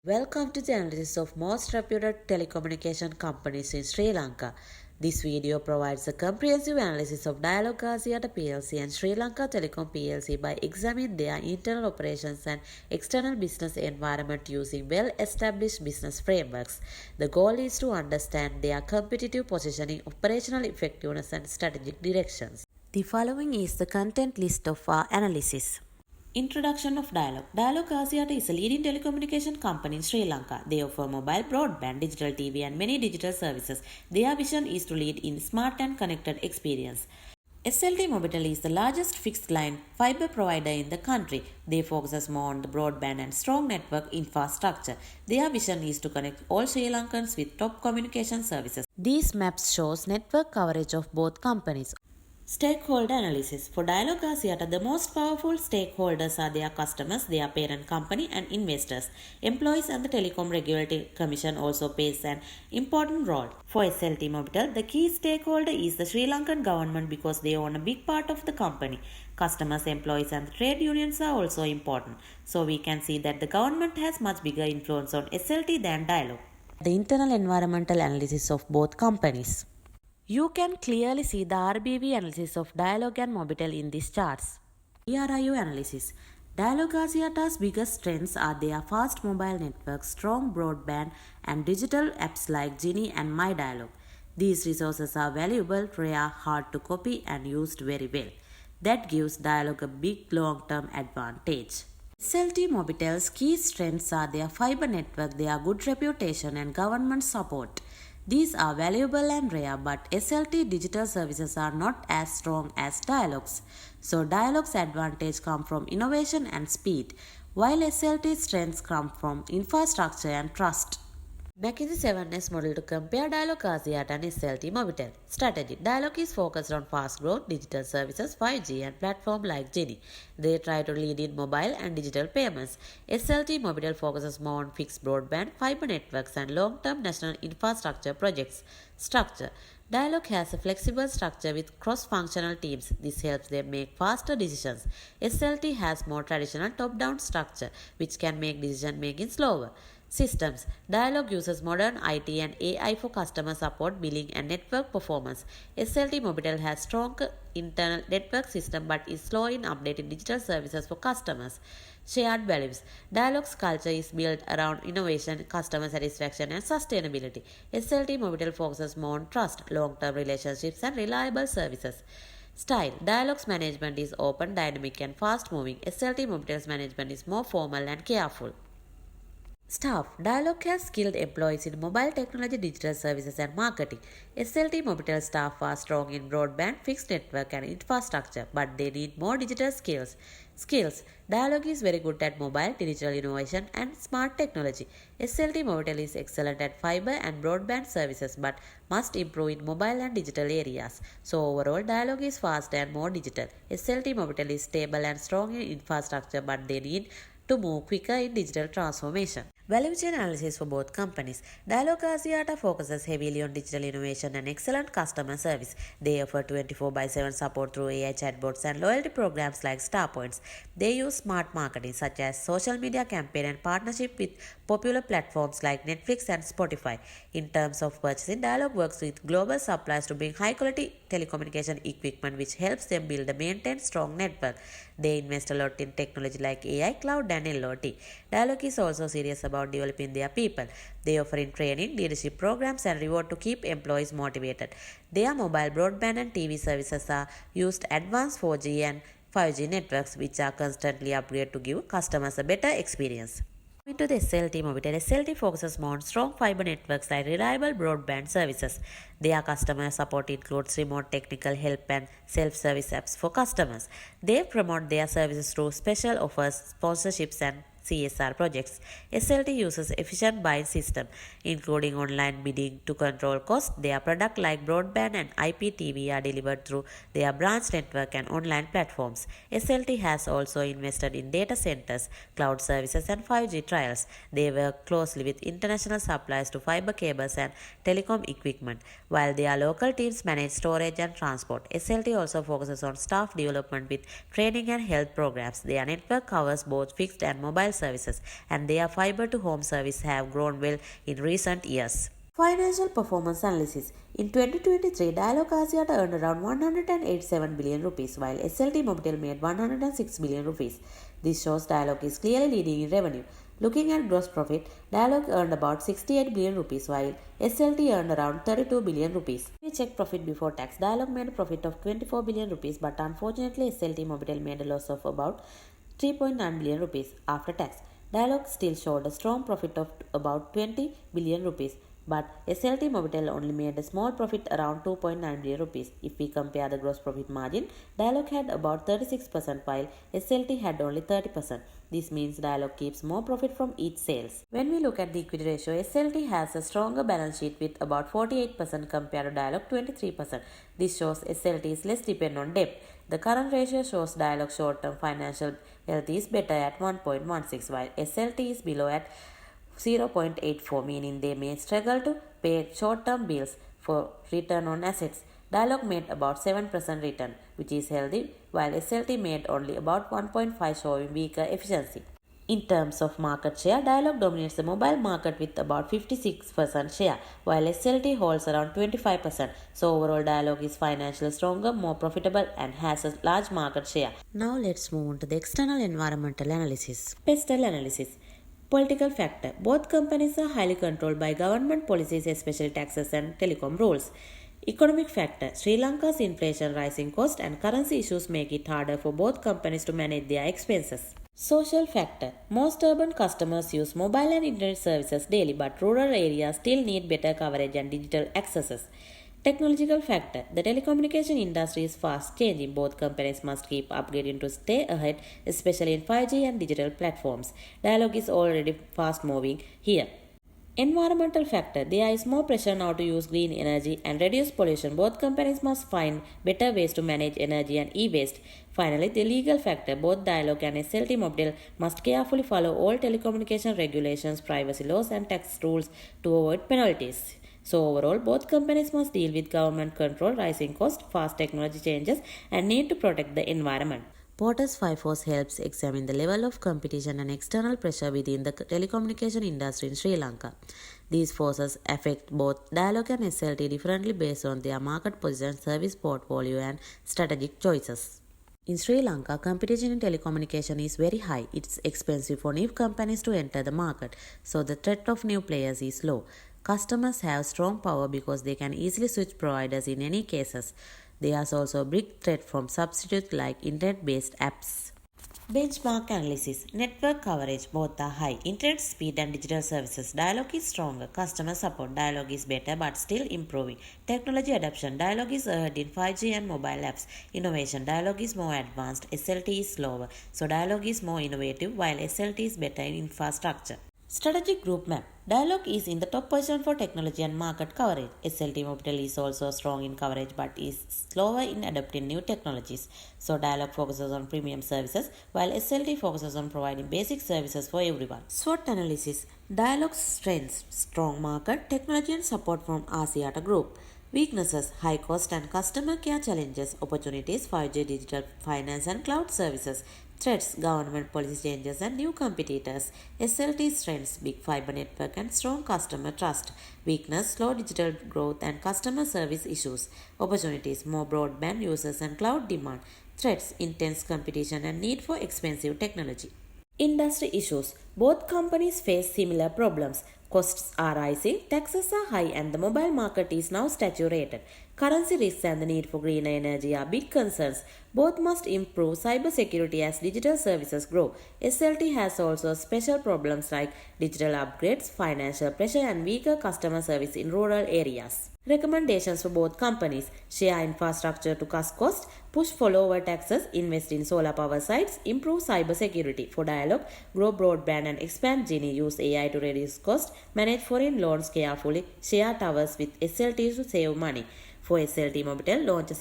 Welcome to the analysis of most reputed telecommunication companies in Sri Lanka. This video provides a comprehensive analysis of Dialog Axiata PLC and Sri Lanka Telecom PLC by examining their internal operations and external business environment using well-established business frameworks. The goal is to understand their competitive positioning, operational effectiveness, and strategic directions. The following is the content list of our analysis. Introduction of Dialog. Dialog Axiata is a leading telecommunication company in Sri Lanka. They offer mobile, broadband, digital TV and many digital services. Their vision is to lead in smart and connected experience. SLT Mobitel is the largest fixed line fiber provider in the country. They focus more on the broadband and strong network infrastructure. Their vision is to connect all Sri Lankans with top communication services. These maps shows network coverage of both companies. Stakeholder analysis. For Dialog Axiata, the most powerful stakeholders are their customers, their parent company, and investors. Employees and the Telecom Regulatory Commission also plays an important role. For SLT Mobitel, the key stakeholder is the Sri Lankan government because they own a big part of the company. Customers, employees, and the trade unions are also important. So we can see that the government has much bigger influence on SLT than Dialog. The internal environmental analysis of both companies. You can clearly see the RBV analysis of Dialog and Mobitel in these charts. ERIU analysis. Dialog Axiata's biggest strengths are their fast mobile network, strong broadband, and digital apps like Genie and MyDialog. These resources are valuable, rare, hard to copy, and used very well. That gives Dialog a big long-term advantage. SLT Mobitel's key strengths are their fiber network, their good reputation, and government support. These are valuable and rare, but SLT digital services are not as strong as Dialog's. So Dialog's advantage comes from innovation and speed, while SLT's strengths come from infrastructure and trust. McKinsey 7S model to compare Dialog Axiata and SLT Mobitel. Strategy. Dialog is focused on fast growth, digital services, 5G and platform like Genie. They try to lead in mobile and digital payments. SLT Mobitel focuses more on fixed broadband, fiber networks and long-term national infrastructure projects. Structure. Dialog has a flexible structure with cross-functional teams. This helps them make faster decisions. SLT has more traditional top-down structure, which can make decision-making slower. Systems. Dialog uses modern IT and AI for customer support, billing, and network performance. SLT Mobitel has strong internal network system but is slow in updating digital services for customers. Shared values. Dialog's culture is built around innovation, customer satisfaction, and sustainability. SLT Mobitel focuses more on trust, long-term relationships, and reliable services. Style. Dialog's management is open, dynamic, and fast-moving. SLT Mobitel's management is more formal and careful. Staff. Dialog has skilled employees in mobile technology, digital services and marketing. SLT Mobitel staff are strong in broadband, fixed network and infrastructure, but they need more digital skills. Skills. Dialog is very good at mobile, digital innovation and smart technology. SLT Mobitel is excellent at fiber and broadband services but must improve in mobile and digital areas. So overall, Dialog is fast and more digital. SLT Mobitel is stable and strong in infrastructure but they need to move quicker in digital transformation. Value chain analysis for both companies. Dialog Axiata focuses heavily on digital innovation and excellent customer service. They offer 24/7 support through AI chatbots and loyalty programs like Star Points. They use smart marketing such as social media campaign and partnership with popular platforms like Netflix and Spotify. In terms of purchasing, Dialog works with global suppliers to bring high quality telecommunication equipment which helps them build and maintain strong network. They invest a lot in technology like AI, cloud and LOT. Dialog is also serious about developing their people. They offer in training, leadership programs and reward to keep employees motivated. Their mobile broadband and TV services are used advanced 4G and 5G networks which are constantly upgraded to give customers a better experience. Into the SLT Mobitel, SLT focuses more on strong fiber networks and reliable broadband services. Their customer support includes remote technical help and self-service apps for customers. They promote their services through special offers, sponsorships and CSR projects. SLT uses efficient buying system, including online bidding to control costs. Their products like broadband and IPTV are delivered through their branch network and online platforms. SLT has also invested in data centers, cloud services and 5G trials. They work closely with international suppliers to fiber cables and telecom equipment, while their local teams manage storage and transport. SLT also focuses on staff development with training and health programs. Their network covers both fixed and mobile mobile services, and their fiber to home service have grown well in recent years. Financial performance analysis. In 2023, Dialog Axiata earned around 187 billion rupees, while SLT Mobitel made 106 billion rupees. This shows Dialog is clearly leading in revenue. Looking at gross profit, Dialog earned about 68 billion rupees, while SLT earned around 32 billion rupees. We check profit before tax. Dialog made a profit of 24 billion rupees, but unfortunately, SLT Mobitel made a loss of about 3.9 billion rupees after tax. Dialog still showed a strong profit of about 20 billion rupees. But SLT Mobitel only made a small profit around 2.9 billion rupees. If we compare the gross profit margin, Dialog had about 36% while SLT had only 30%. This means Dialog keeps more profit from each sales. When we look at the equity ratio, SLT has a stronger balance sheet with about 48% compared to Dialog 23%. This shows SLT is less dependent on debt. The current ratio shows Dialog short-term financial health is better at 1.16 while SLT is below at 0.84, meaning they may struggle to pay short-term bills for return on assets. Dialog made about 7% return, which is healthy, while SLT made only about 1.5, showing weaker efficiency. In terms of market share, Dialog dominates the mobile market with about 56% share, while SLT holds around 25%. So overall, Dialog is financially stronger, more profitable, and has a large market share. Now let's move on to the external environmental analysis. Pestle analysis. Political factor. Both companies are highly controlled by government policies, especially taxes and telecom rules. Economic factor. Sri Lanka's inflation, rising cost, and currency issues make it harder for both companies to manage their expenses. Social factor. Most urban customers use mobile and internet services daily, but rural areas still need better coverage and digital accesses. Technological factor. The telecommunication industry is fast changing. Both companies must keep upgrading to stay ahead, especially in 5G and digital platforms. Dialog is already fast moving here. Environmental factor. There is more pressure now to use green energy and reduce pollution. Both companies must find better ways to manage energy and e-waste. Finally, the legal factor. Both Dialog and SLT Mobitel must carefully follow all telecommunication regulations, privacy laws, and tax rules to avoid penalties. So overall, both companies must deal with government control, rising costs, fast technology changes, and need to protect the environment. Porter's 5 Force helps examine the level of competition and external pressure within the telecommunication industry in Sri Lanka. These forces affect both Dialog and SLT differently based on their market position, service portfolio, and strategic choices. In Sri Lanka, competition in telecommunication is very high. It's expensive for new companies to enter the market, so the threat of new players is low. Customers have strong power because they can easily switch providers in any cases. There is also a big threat from substitutes like internet-based apps. Benchmark analysis. Network coverage. Both are high. Internet speed and digital services. Dialog is stronger. Customer support. Dialog is better but still improving. Technology adoption. Dialog is ahead in 5G and mobile apps. Innovation. Dialog is more advanced. SLT is slower. So Dialog is more innovative while SLT is better in infrastructure. Strategic group map. Dialog is in the top position for technology and market coverage. SLT Mobitel is also strong in coverage but is slower in adopting new technologies. So Dialog focuses on premium services while SLT focuses on providing basic services for everyone. SWOT analysis. Dialog's strengths: strong market, technology and support from Axiata Group. Weaknesses: high cost and customer care challenges. Opportunities: 5G digital finance and cloud services. Threats: government policy changes and new competitors. SLT strengths: big fiber network and strong customer trust. Weakness: slow digital growth and customer service issues. Opportunities: more broadband users and cloud demand. Threats: intense competition and need for expensive technology. Industry issues. Both companies face similar problems. Costs are rising, taxes are high, and the mobile market is now saturated. Currency risks and the need for greener energy are big concerns. Both must improve cybersecurity as digital services grow. SLT has also special problems like digital upgrades, financial pressure, and weaker customer service in rural areas. Recommendations for both companies: share infrastructure to cut costs, push for lower taxes, invest in solar power sites, improve cybersecurity. For Dialog, grow broadband and expand Genie, use AI to reduce cost, manage foreign loans carefully, share towers with SLT to save money. For SLT Mobitel, launch a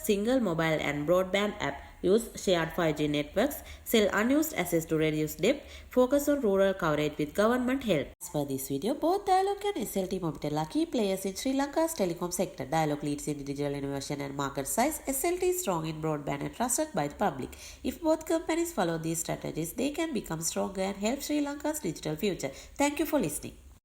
single mobile and broadband app use shared 5G networks, sell unused assets to reduce debt, focus on rural coverage with government help. As per this video, both Dialog and SLT Mobitel are key players in Sri Lanka's telecom sector. Dialog leads in digital innovation and market size. SLT is strong in broadband and trusted by the public. If both companies follow these strategies, they can become stronger and help Sri Lanka's digital future. Thank you for listening.